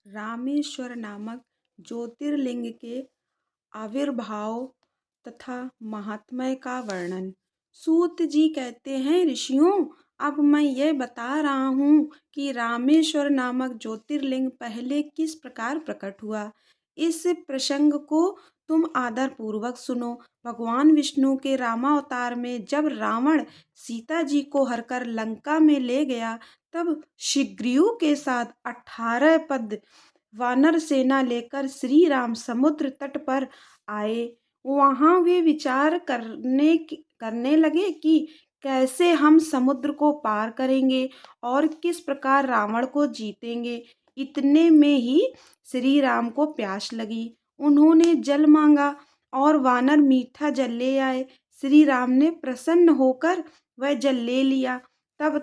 रामेश्वर नामक ज्योतिर्लिंग के आविर्भाव तथा महात्म्य का वर्णन। सूत जी कहते हैं, ऋषियों, अब मैं यह बता रहा हूँ कि रामेश्वर नामक ज्योतिर्लिंग पहले किस प्रकार प्रकट हुआ। इस प्रसंग को तुम आदर पूर्वक सुनो। भगवान विष्णु के रामावतार में जब रावण सीता जी को हरकर लंका में ले गया, तब शिग्रीव के साथ 18 पद वानर सेना लेकर श्री राम समुद्र तट पर आए। वहां वे विचार करने लगे कि कैसे हम समुद्र को पार करेंगे और किस प्रकार रावण को जीतेंगे। इतने में ही श्री राम को प्यास लगी। उन्होंने जल मांगा और वानर मीठा जल ले आए। श्री राम ने प्रसन्न होकर वह जल ले लिया। तब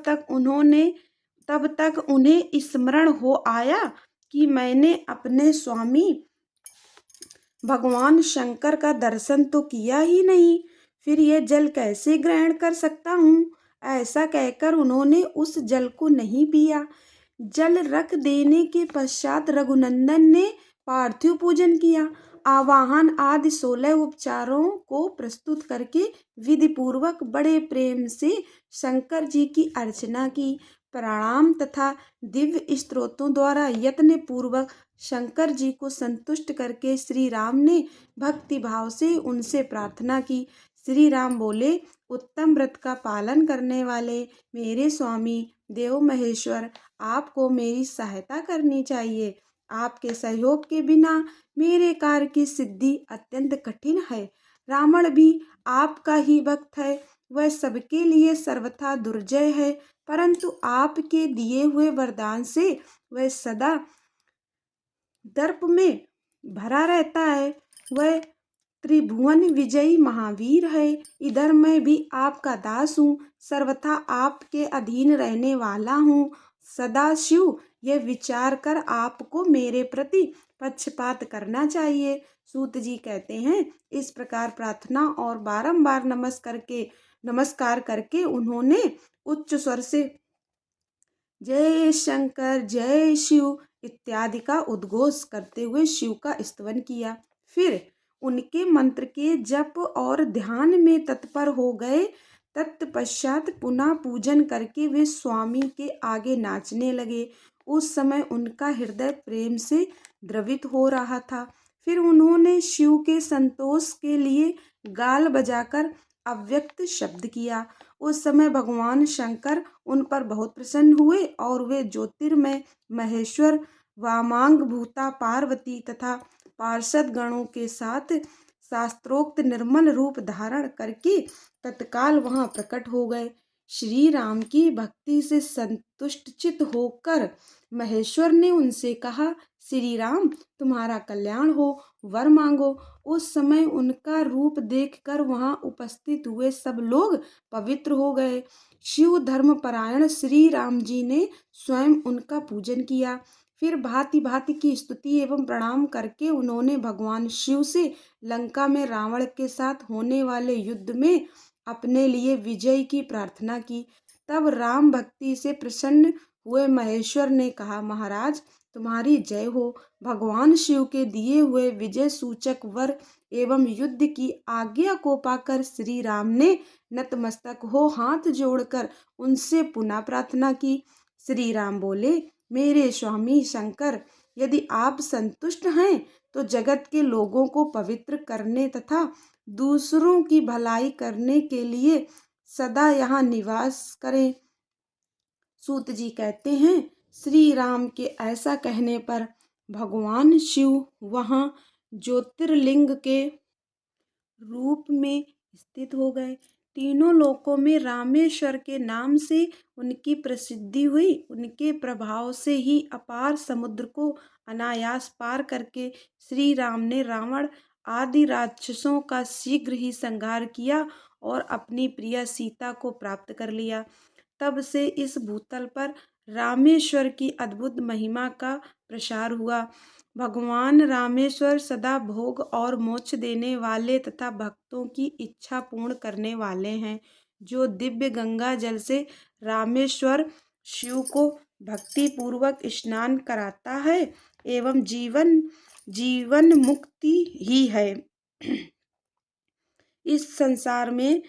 तक उन्हें स्मरण हो आया कि मैंने अपने स्वामी भगवान शंकर का दर्शन तो किया ही नहीं, फिर यह जल कैसे ग्रहण कर सकता हूँ। ऐसा कहकर उन्होंने उस जल को नहीं पिया। जल रख देने के पश्चात रघुनंदन ने पार्थिव पूजन किया। आवाहन आदि 16 उपचारों को प्रस्तुत करके विधि पूर्वक बड़े प्रेम से शंकर जी की अर्चना की। प्रणाम तथा दिव्य स्तोत्रों द्वारा यत्न पूर्वक शंकर जी को संतुष्ट करके श्री राम ने भक्ति भाव से उनसे प्रार्थना की। श्री राम बोले, उत्तम व्रत का पालन करने वाले मेरे स्वामी देव महेश्वर, आपको मेरी सहायता करनी चाहिए। आपके सहयोग के बिना मेरे कार्य की सिद्धि अत्यंत कठिन है। रावण भी आपका ही भक्त है, वह सबके लिए सर्वथा दुर्जय है, परंतु आपके दिए हुए वरदान से वह सदा दर्प में भरा रहता है। वह त्रिभुवन विजयी महावीर है। इधर मैं भी आपका दास हूँ, सर्वथा आपके अधीन रहने वाला हूँ। सदाशिव यह विचार कर आपको मेरे प्रति पक्षपात करना चाहिए। सूत जी कहते हैं, इस प्रकार प्रार्थना और बारंबार नमस्कार करके उन्होंने उच्च स्वर से जय शंकर जय शिव इत्यादि का उद्घोष करते हुए शिव का स्तवन किया। फिर उनके मंत्र के जप और ध्यान में तत्पर हो गए। तत्पश्चात पुनः पूजन करके वे स्वामी के आगे नाचने लगे। उस समय उनका हृदय प्रेम से द्रवित हो रहा था। फिर उन्होंने शिव के संतोष के लिए गाल बजाकर अव्यक्त शब्द किया। उस समय भगवान शंकर उन पर बहुत प्रसन्न हुए और वे ज्योतिर्मय महेश्वर वामांग भूता पार्वती तथा पार्षद गणों के साथ शास्त्रोक्त निर्मल रूप धारण करके तत्काल वहां प्रकट हो गए। श्री राम की भक्ति से संतुष्ट चित होकर महेश्वर ने उनसे कहा, श्री राम, तुम्हारा कल्याण हो, वर मांगो। उस समय उनका रूप देखकर वहां उपस्थित हुए सब लोग पवित्र हो गए। शिव धर्म परायण श्री राम जी ने स्वयं उनका पूजन किया। फिर भांति भांति की स्तुति एवं प्रणाम करके उन्होंने भगवान शिव से लंका में रावण के साथ होने वाले युद्ध में अपने लिए विजय की प्रार्थना की। तब राम भक्ति से प्रसन्न हुए महेश्वर ने कहा, महाराज, तुम्हारी जय हो। भगवान शिव के दिए हुए विजय सूचक वर एवं युद्ध की आज्ञा को पाकर श्री राम ने नतमस्तक हो हाथ जोड़कर उनसे पुनः प्रार्थना की। श्री राम बोले, मेरे स्वामी शंकर, यदि आप संतुष्ट हैं तो जगत के लोगों को पवित्र करने तथा दूसरों की भलाई करने के लिए सदा यहाँ निवास करें। सूत जी कहते हैं, श्री राम के ऐसा कहने पर भगवान शिव वहाँ ज्योतिर्लिंग के रूप में स्थित हो गए। तीनों लोकों में रामेश्वर के नाम से उनकी प्रसिद्धि हुई। उनके प्रभाव से ही अपार समुद्र को अनायास पार करके श्री राम ने रावण आदि राक्षसों का शीघ्र ही संहार किया और अपनी प्रिया सीता को प्राप्त कर लिया। तब से इस भूतल पर रामेश्वर की अद्भुत महिमा का प्रसार हुआ। भगवान रामेश्वर सदा भोग और मोक्ष देने वाले तथा भक्तों की इच्छा पूर्ण करने वाले हैं। जो दिव्य गंगा जल से रामेश्वर शिव को भक्ति पूर्वक स्नान कराता है, एवं जीवन मुक्ति ही है। इस संसार में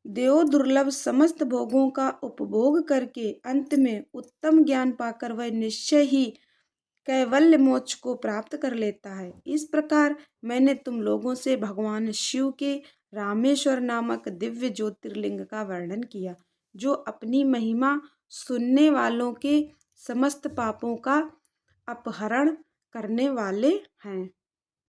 देव दुर्लभ समस्त भोगों का उपभोग करके अंत में उत्तम ज्ञान पाकर वह निश्चय ही कैवल्य मोक्ष को प्राप्त कर लेता है। इस प्रकार मैंने तुम लोगों से भगवान शिव के रामेश्वर नामक दिव्य ज्योतिर्लिंग का वर्णन किया, जो अपनी महिमा सुनने वालों के समस्त पापों का अपहरण करने वाले हैं।